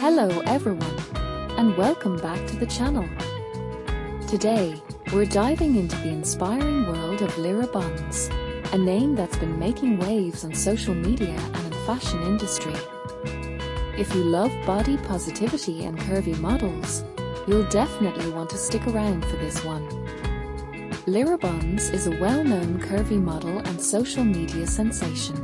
Hello everyone, and welcome back to the channel. Today, we're diving into the inspiring world of Lera buns, a name that's been making waves on social media and in the fashion industry. If you love body positivity and curvy models, you'll definitely want to stick around for this one. Lera buns is a well-known curvy model and social media sensation.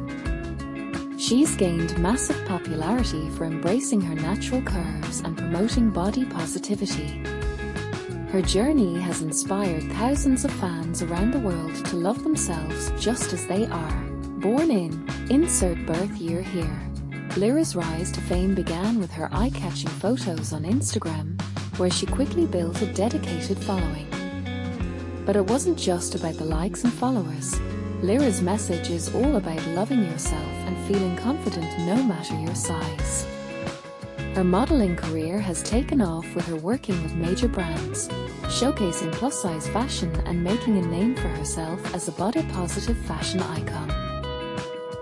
She's gained massive popularity for embracing her natural curves and promoting body positivity. Her journey has inspired thousands of fans around the world to love themselves just as they are. Born in, insert birth year here. Lera's rise to fame began with her eye-catching photos on Instagram, where she quickly built a dedicated following. But it wasn't just about the likes and followers. Lera's message is all about loving yourself and feeling confident no matter your size. Her modeling career has taken off with her working with major brands, showcasing plus-size fashion and making a name for herself as a body-positive fashion icon.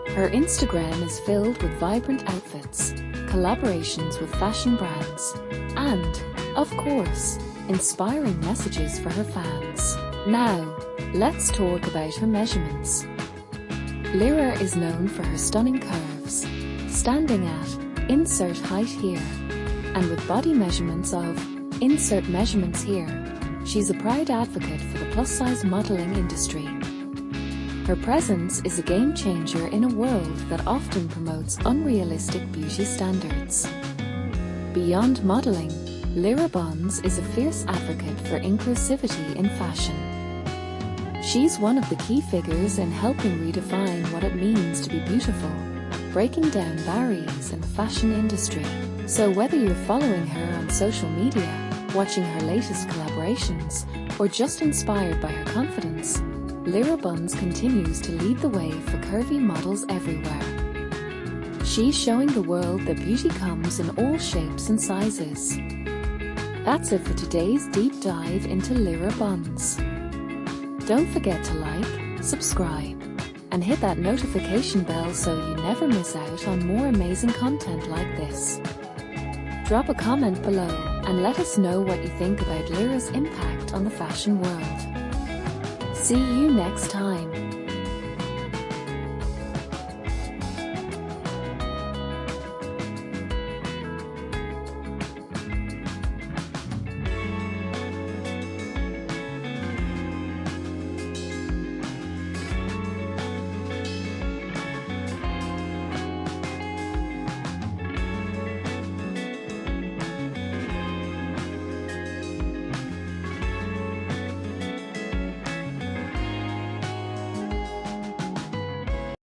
Her Instagram is filled with vibrant outfits, collaborations with fashion brands, and, of course, inspiring messages for her fans. Now, let's talk about her measurements. Lera is known for her stunning curves, standing at insert height here, and with body measurements of insert measurements here. She's a proud advocate for the plus-size modeling industry. Her presence is a game changer in a world that often promotes unrealistic beauty standards. Beyond modeling, Lera buns is a fierce advocate for inclusivity in fashion. She's one of the key figures in helping redefine what it means to be beautiful, breaking down barriers in the fashion industry. So whether you're following her on social media, watching her latest collaborations, or just inspired by her confidence, Lera buns continues to lead the way for curvy models everywhere. She's showing the world that beauty comes in all shapes and sizes. That's it for today's deep dive into Lera buns. Don't forget to like, subscribe, and hit that notification bell so you never miss out on more amazing content like this. Drop a comment below and let us know what you think about Lera's impact on the fashion world. See you next time.